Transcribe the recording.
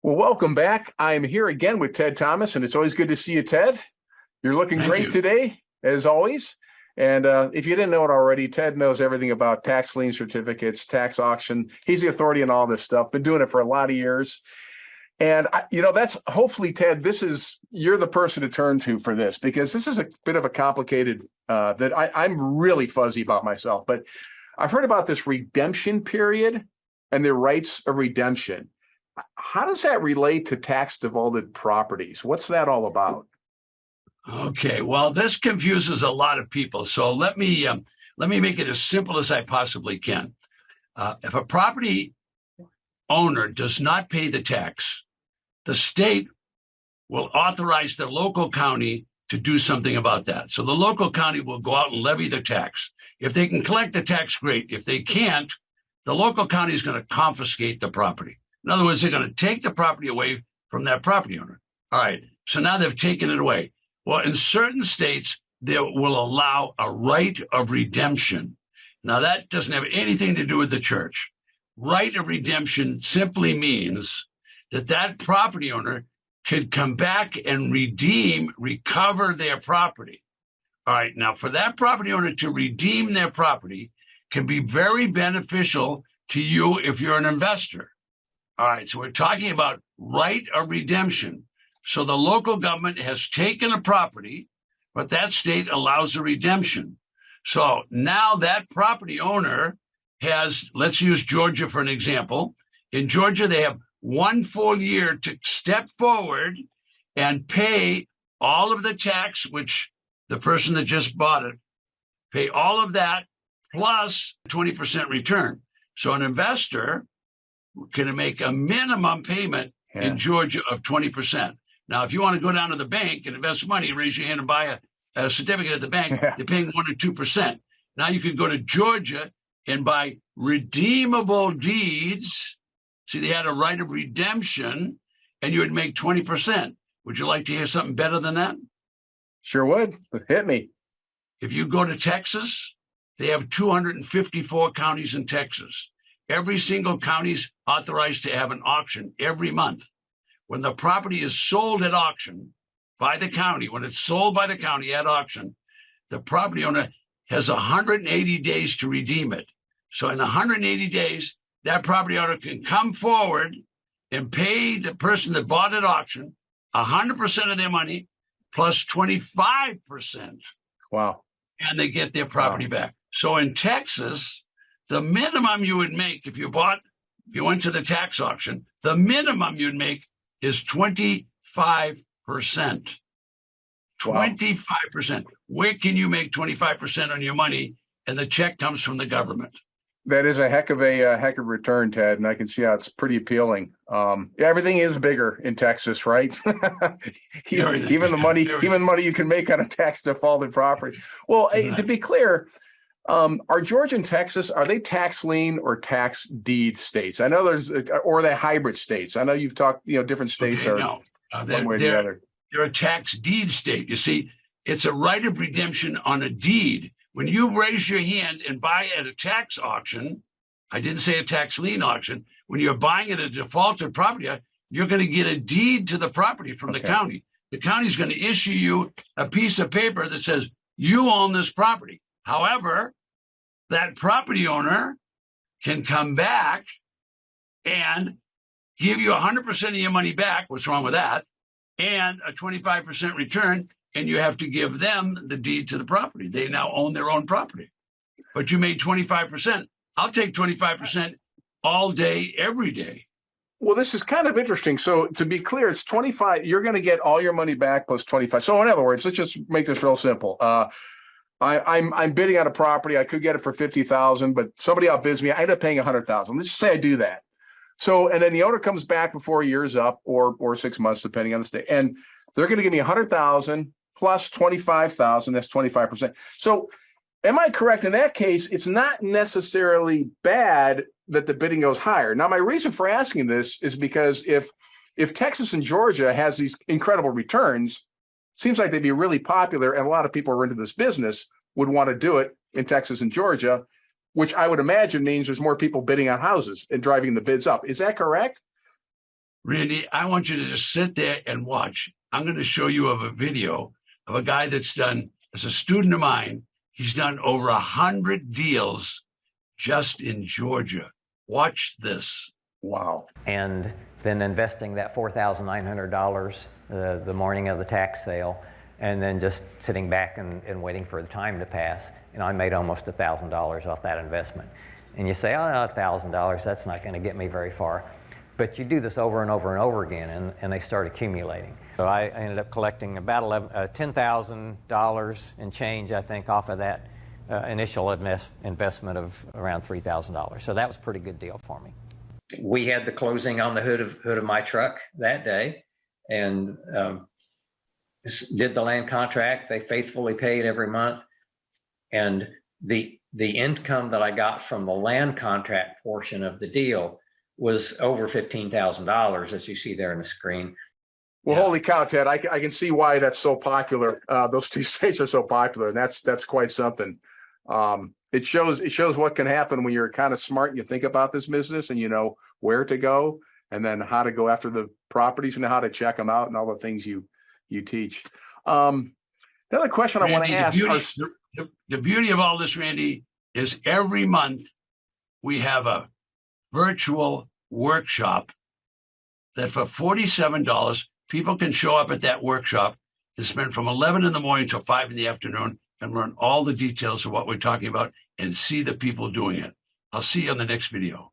Well, welcome back. I'm here again with Ted Thomas, and it's always good to see you, Ted. You're looking Thank great you. today, as always. And if you didn't know it already, Ted knows everything about tax lien certificates, tax auction. He's the authority on all this stuff. Been doing it for a lot of years. And that's hopefully, Ted, you're the person to turn to for this, because this is a bit of a complicated that I'm really fuzzy about myself. But I've heard about this redemption period and the rights of redemption. How does that relate to tax defaulted properties? What's that all about? Okay, well, this confuses a lot of people. So let me make it as simple as I possibly can. If a property owner does not pay the tax, the state will authorize the local county to do something about that. So the local county will go out and levy the tax. If they can collect the tax, great. If they can't, the local county is going to confiscate the property. In other words, they're going to take the property away from that property owner. All right. So now they've taken it away. Well, in certain states, they will allow a right of redemption. Now, that doesn't have anything to do with the church. Right of redemption simply means that that property owner could come back and recover their property. All right. Now, for that property owner to redeem their property can be very beneficial to you if you're an investor. All right, so we're talking about right of redemption. So the local government has taken a property, but that state allows a redemption. So now that property owner has, let's use Georgia for an example. In Georgia, they have 1 full year to step forward and pay all of the tax, which the person that just bought it, pay all of that plus 20% return. So an investor can make a minimum payment in Georgia of 20%. Now, if you want to go down to the bank and invest money, raise your hand and buy a certificate at the bank, they're paying 1 or 2%. Now you can go to Georgia and buy redeemable deeds. See, they had a right of redemption, and you would make 20%. Would you like to hear something better than that? Sure would. Hit me. If you go to Texas, they have 254 counties in Texas. Every single county is authorized to have an auction every month. When the property is sold at auction by the county, when it's sold by the county at auction, the property owner has 180 days to redeem it. So in 180 days, that property owner can come forward and pay the person that bought at auction 100% of their money plus 25%. Wow. And they get their property back. So in Texas, the minimum you would make if you went to the tax auction, the minimum you'd make is 25%. 25%. Where can you make 25% on your money and the check comes from the government? That is a heck of return, Ted, and I can see how it's pretty appealing. Everything is bigger in Texas, right? even the money you can make on a tax defaulted property. Well, to be clear, are Georgia and Texas, are they tax lien or tax deed states? I know or are they hybrid states? I know you've talked, different states are one way or the other. They're a tax deed state. You see, it's a right of redemption on a deed. When you raise your hand and buy at a tax auction, I didn't say a tax lien auction, when you're buying at a defaulted property, you're going to get a deed to the property from the county. The county's going to issue you a piece of paper that says you own this property. However, that property owner can come back and give you 100% of your money back. What's wrong with that? And a 25% return, and you have to give them the deed to the property. They now own their own property. But you made 25%. I'll take 25% all day, every day. Well, this is kind of interesting. So to be clear, it's 25. You're going to get all your money back plus 25. So in other words, let's just make this real simple. I'm bidding on a property. I could get it for $50,000, but somebody outbids me. I end up paying $100,000. Let's just say I do that. So, and then the owner comes back before a year's up, or 6 months, depending on the state, and they're going to give me $100,000 plus $25,000. That's 25%. So, am I correct in that case? It's not necessarily bad that the bidding goes higher. Now, my reason for asking this is because if Texas and Georgia has these incredible returns, seems like they'd be really popular, and a lot of people who are into this business would want to do it in Texas and Georgia, which I would imagine means there's more people bidding on houses and driving the bids up. Is that correct? Randy, I want you to just sit there and watch. I'm going to show you a video of a guy that's done, as a student of mine, he's done over 100 deals just in Georgia. Watch this. Wow. And then investing that $4,900 the morning of the tax sale, and then just sitting back and waiting for the time to pass. And I made almost $1,000 off that investment. And you say, oh, $1,000, that's not going to get me very far. But you do this over and over and over again, and they start accumulating. So I ended up collecting about $10,000 and change, I think, off of that initial investment of around $3,000. So that was a pretty good deal for me. We had the closing on the hood of my truck that day, and did the land contract. They faithfully paid every month, and the income that I got from the land contract portion of the deal was over $15,000, as you see there on the screen. Well, holy cow, Ted! I can see why that's so popular. Those two states are so popular, and that's quite something. It shows what can happen when you're kind of smart and you think about this business and you know where to go and then how to go after the properties and how to check them out and all the things you teach. Another question Randy, I want to ask. The beauty of all this, Randy, is every month we have a virtual workshop that for $47, people can show up at that workshop and spend from 11 in the morning till 5 in the afternoon and learn all the details of what we're talking about and see the people doing it. I'll see you on the next video.